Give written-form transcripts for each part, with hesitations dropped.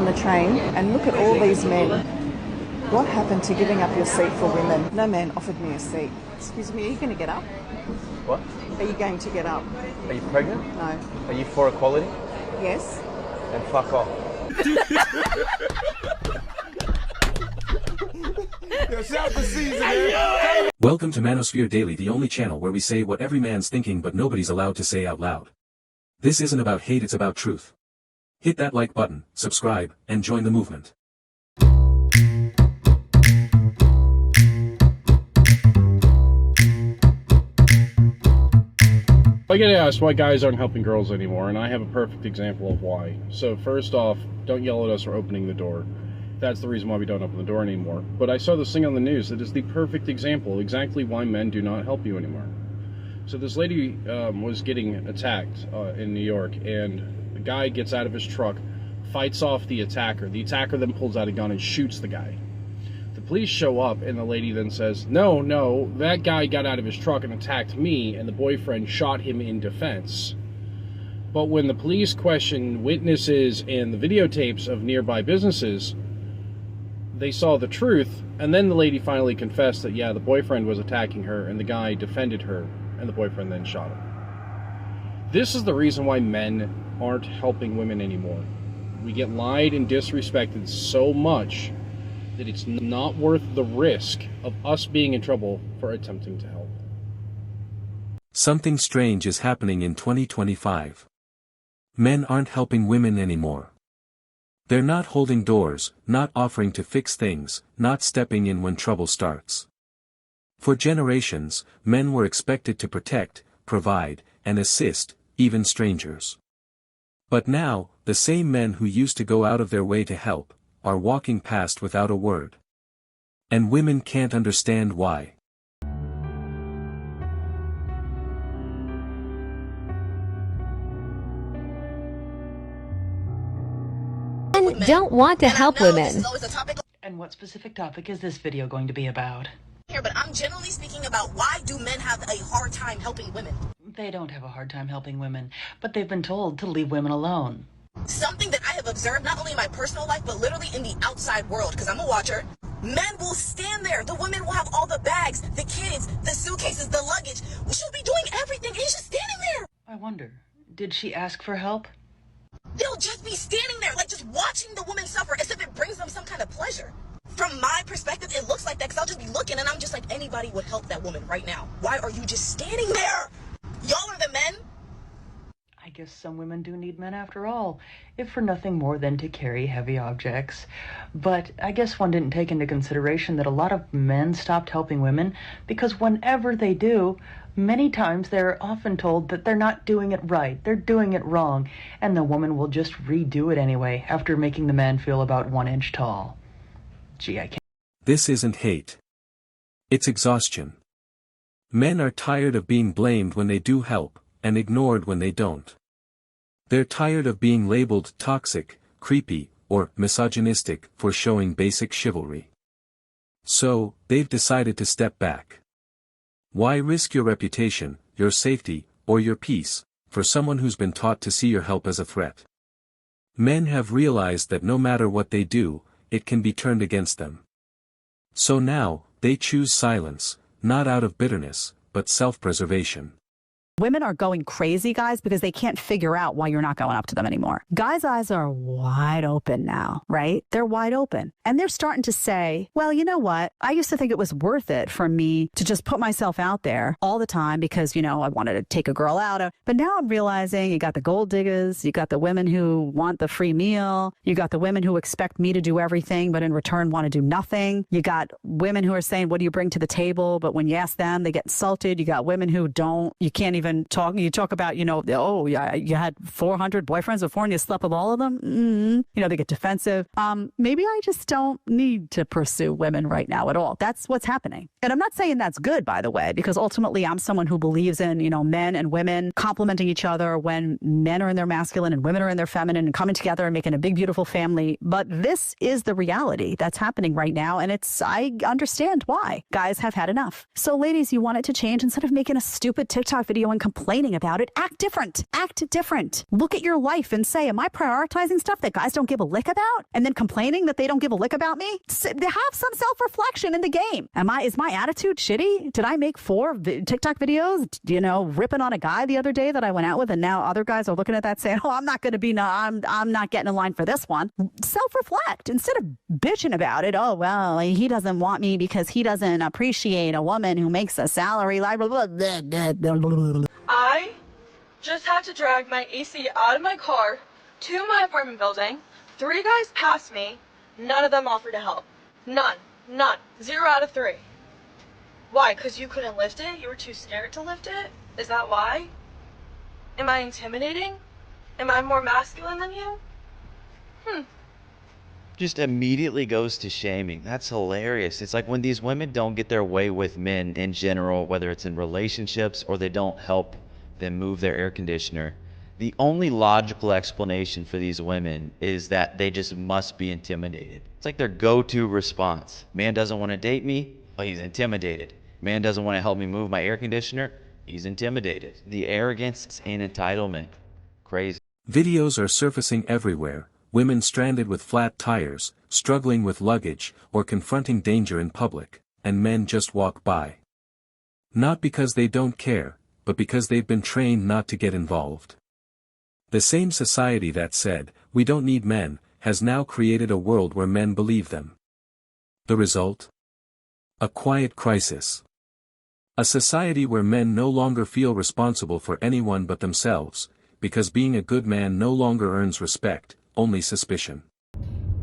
the train and look at all these men. What happened to giving up your seat for women? No man offered me a seat. Excuse me, are you going to get up? What? Are you going to get up? Are you pregnant? No. Are you for equality? Yes. Then fuck off. Welcome to Manosphere Daily, the only channel where we say what every man's thinking but nobody's allowed to say out loud. This isn't about hate, it's about truth. Hit that like button, subscribe, and join the movement. I get asked why guys aren't helping girls anymore, and I have a perfect example of why. So first off, don't yell at us for opening the door. That's the reason why we don't open the door anymore. But I saw this thing on the news that is the perfect example, exactly why men do not help you anymore. So this lady was getting attacked in New York, and the guy gets out of his truck, fights off the attacker. The attacker then pulls out a gun and shoots the guy. The police show up, and the lady then says, no, that guy got out of his truck and attacked me, and the boyfriend shot him in defense. But when the police questioned witnesses and the videotapes of nearby businesses, they saw the truth, and then the lady finally confessed that, yeah, the boyfriend was attacking her, and the guy defended her, and the boyfriend then shot him. This is the reason why men aren't helping women anymore. We get lied and disrespected so much that it's not worth the risk of us being in trouble for attempting to help. Something strange is happening in 2025. Men aren't helping women anymore. They're not holding doors, not offering to fix things, not stepping in when trouble starts. For generations, men were expected to protect, provide, and assist, even strangers. But now, the same men who used to go out of their way to help, are walking past without a word. And women can't understand why. Men don't want to help women. And what specific topic is this video going to be about? Here, but I'm generally speaking about why do men have a hard time helping women? They don't have a hard time helping women, but they've been told to leave women alone. Something that I have observed, not only in my personal life, but literally in the outside world, because I'm a watcher. Men will stand there. The women will have all the bags, the kids, the suitcases, the luggage. She'll be doing everything, and he's just standing there. I wonder, did she ask for help? They'll just be standing there, like just watching the woman suffer as if it brings them some kind of pleasure. From my perspective, it looks like that, because I'll just be looking, and I'm just like, anybody would help that woman right now. Why are you just standing there? Y'all are the men. I guess some women do need men after all, if for nothing more than to carry heavy objects. But I guess one didn't take into consideration that a lot of men stopped helping women because whenever they do, many times they're often told that they're not doing it right, they're doing it wrong, and the woman will just redo it anyway after making the man feel about 1 inch tall. Gee, I can't. This isn't hate. It's exhaustion. Men are tired of being blamed when they do help, and ignored when they don't. They're tired of being labeled toxic, creepy, or misogynistic for showing basic chivalry. So, they've decided to step back. Why risk your reputation, your safety, or your peace, for someone who's been taught to see your help as a threat? Men have realized that no matter what they do, it can be turned against them. So now, they choose silence, not out of bitterness, but self-preservation. Women are going crazy, guys, because they can't figure out why you're not going up to them anymore. Guys' eyes are wide open now, right? They're wide open. And they're starting to say, well, you know what? I used to think it was worth it for me to just put myself out there all the time because, you know, I wanted to take a girl out. But now I'm realizing you got the gold diggers, you got the women who want the free meal, you got the women who expect me to do everything, but in return want to do nothing. You got women who are saying, what do you bring to the table? But when you ask them, they get insulted. You got women who don't, you can't even talk. You talk about, you know, oh, yeah, you had 400 boyfriends before and you slept with all of them. You know, they get defensive. Maybe I just don't need to pursue women right now at all. That's what's happening. And I'm not saying that's good, by the way, because ultimately I'm someone who believes in, you know, men and women complementing each other when men are in their masculine and women are in their feminine and coming together and making a big, beautiful family. But this is the reality that's happening right now. And I understand why. Guys have had enough. So ladies, you want it to change. Instead of making a stupid TikTok video and when complaining about it, act different. Act different. Look at your life and say, am I prioritizing stuff that guys don't give a lick about? And then complaining that they don't give a lick about me? Have some self-reflection in the game. Is my attitude shitty? Did I make 4 TikTok videos, ripping on a guy the other day that I went out with, and now other guys are looking at that saying, oh, I'm not going to be, I'm not getting in line for this one. Self-reflect instead of bitching about it. Oh, well, he doesn't want me because he doesn't appreciate a woman who makes a salary. I just had to drag my AC out of my car to my apartment building. 3 guys passed me. None of them offered to help. None. 0 out of 3. Why? Because you couldn't lift it? You were too scared to lift it? Is that why? Am I intimidating? Am I more masculine than you? Just immediately goes to shaming. That's hilarious. It's like when these women don't get their way with men in general, whether it's in relationships or they don't help them move their air conditioner, the only logical explanation for these women is that they just must be intimidated. It's like their go-to response. Man doesn't want to date me? Well, he's intimidated. Man doesn't want to help me move my air conditioner? He's intimidated. The arrogance and entitlement. Crazy. Videos are surfacing everywhere. Women stranded with flat tires, struggling with luggage, or confronting danger in public, and men just walk by. Not because they don't care, but because they've been trained not to get involved. The same society that said, we don't need men, has now created a world where men believe them. The result? A quiet crisis. A society where men no longer feel responsible for anyone but themselves, because being a good man no longer earns respect, only suspicion.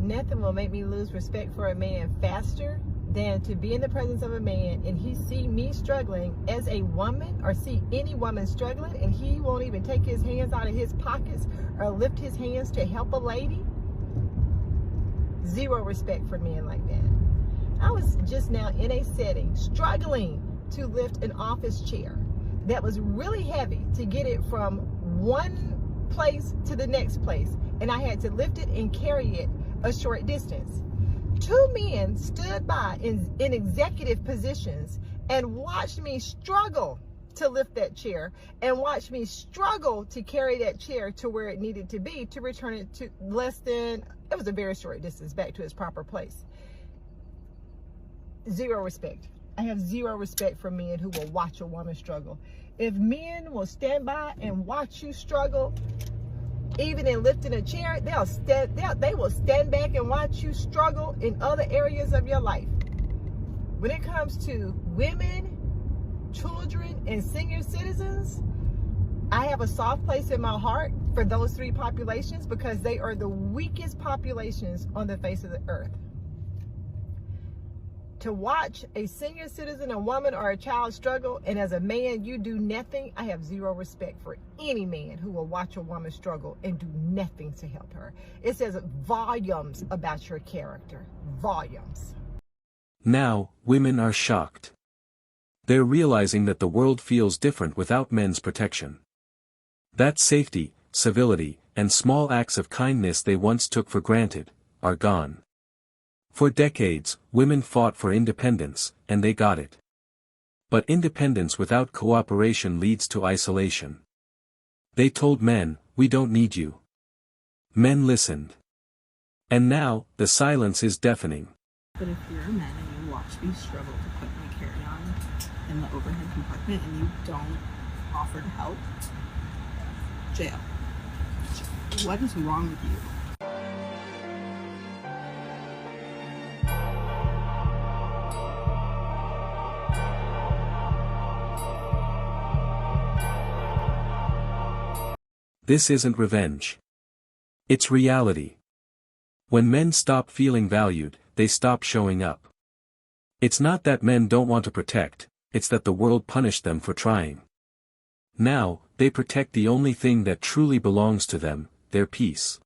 Nothing will make me lose respect for a man faster than to be in the presence of a man and he see me struggling as a woman, or see any woman struggling, and he won't even take his hands out of his pockets or lift his hands to help a lady. 0 respect for men like that. I was just now in a setting struggling to lift an office chair that was really heavy, to get it from one place to the next place, and I had to lift it and carry it a short distance. 2 men stood by in executive positions and watched me struggle to lift that chair, and watched me struggle to carry that chair to where it needed to be, to return it to it was a very short distance back to its proper place. 0 respect. I have 0 respect for men who will watch a woman struggle. If men will stand by and watch you struggle, even in lifting a chair, they will stand back and watch you struggle in other areas of your life. When it comes to women, children, and senior citizens, I have a soft place in my heart for those 3 populations, because they are the weakest populations on the face of the earth. To watch a senior citizen, a woman, or a child struggle, and as a man you do nothing, I have 0 respect for any man who will watch a woman struggle and do nothing to help her. It says volumes about your character. Volumes. Now, women are shocked. They're realizing that the world feels different without men's protection. That safety, civility, and small acts of kindness they once took for granted, are gone. For decades, women fought for independence, and they got it. But independence without cooperation leads to isolation. They told men, we don't need you. Men listened. And now, the silence is deafening. But if you're a man and you watch me struggle to put my carry-on in the overhead compartment and you don't offer to help, jail. What is wrong with you? This isn't revenge. It's reality. When men stop feeling valued, they stop showing up. It's not that men don't want to protect, it's that the world punished them for trying. Now, they protect the only thing that truly belongs to them, their peace.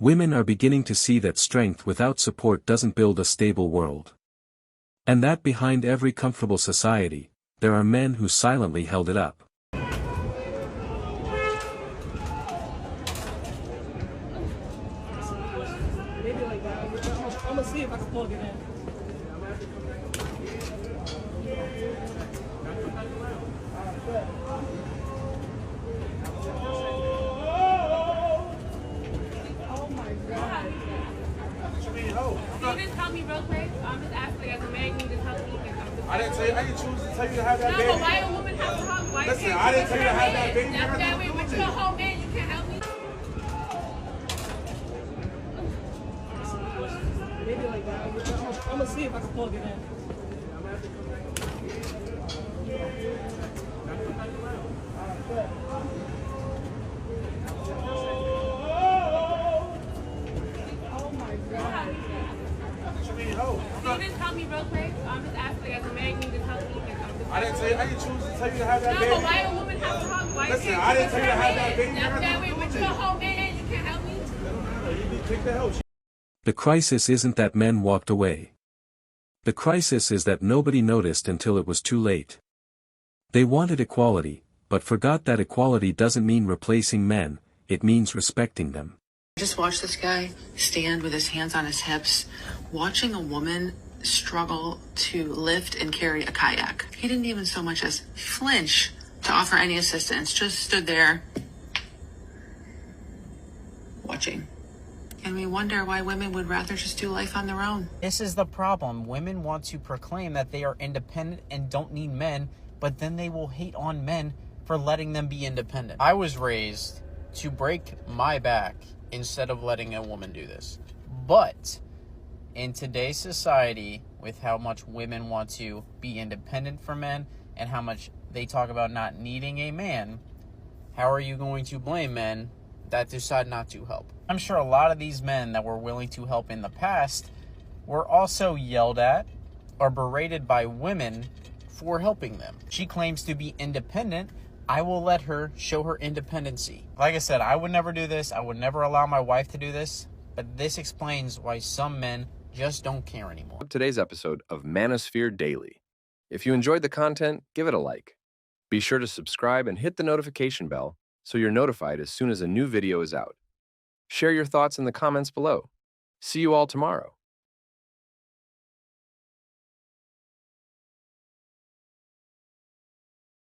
Women are beginning to see that strength without support doesn't build a stable world. And that behind every comfortable society, there are men who silently held it up. I'm gonna see if I can plug it in. You just tell me real quick. I'm just asking as a man, you just tell me. I didn't tell you. I didn't choose to tell you to have that baby. No, but why a woman have to hug? Why Listen, I didn't tell you to have that baby. That's that way. But you're a whole man. You can't help me. Maybe like that. I'm gonna see if I can plug it in. You just tell me real quick. I'm just asking as a man, you just tell me. I didn't tell you. I didn't choose to tell you to have that No, baby. but why a woman have to hug? Why Listen, I didn't tell you to have that baby. That's that way. But you're a whole man. You can't help me. You need to take the help. The crisis isn't that men walked away. The crisis is that nobody noticed until it was too late. They wanted equality, but forgot that equality doesn't mean replacing men, it means respecting them. Just watch this guy stand with his hands on his hips, watching a woman struggle to lift and carry a kayak. He didn't even so much as flinch to offer any assistance, just stood there watching. And we wonder why women would rather just do life on their own. This is the problem. Women want to proclaim that they are independent and don't need men, but then they will hate on men for letting them be independent. I was raised to break my back instead of letting a woman do this. But in today's society, with how much women want to be independent from men and how much they talk about not needing a man, how are you going to blame men that decide not to help? I'm sure a lot of these men that were willing to help in the past were also yelled at or berated by women for helping them. She claims to be independent. I will let her show her independency. Like I said, I would never do this. I would never allow my wife to do this. But this explains why some men just don't care anymore. Today's episode of Manosphere Daily. If you enjoyed the content, give it a like. Be sure to subscribe and hit the notification bell so you're notified as soon as a new video is out. Share your thoughts in the comments below. See you all tomorrow.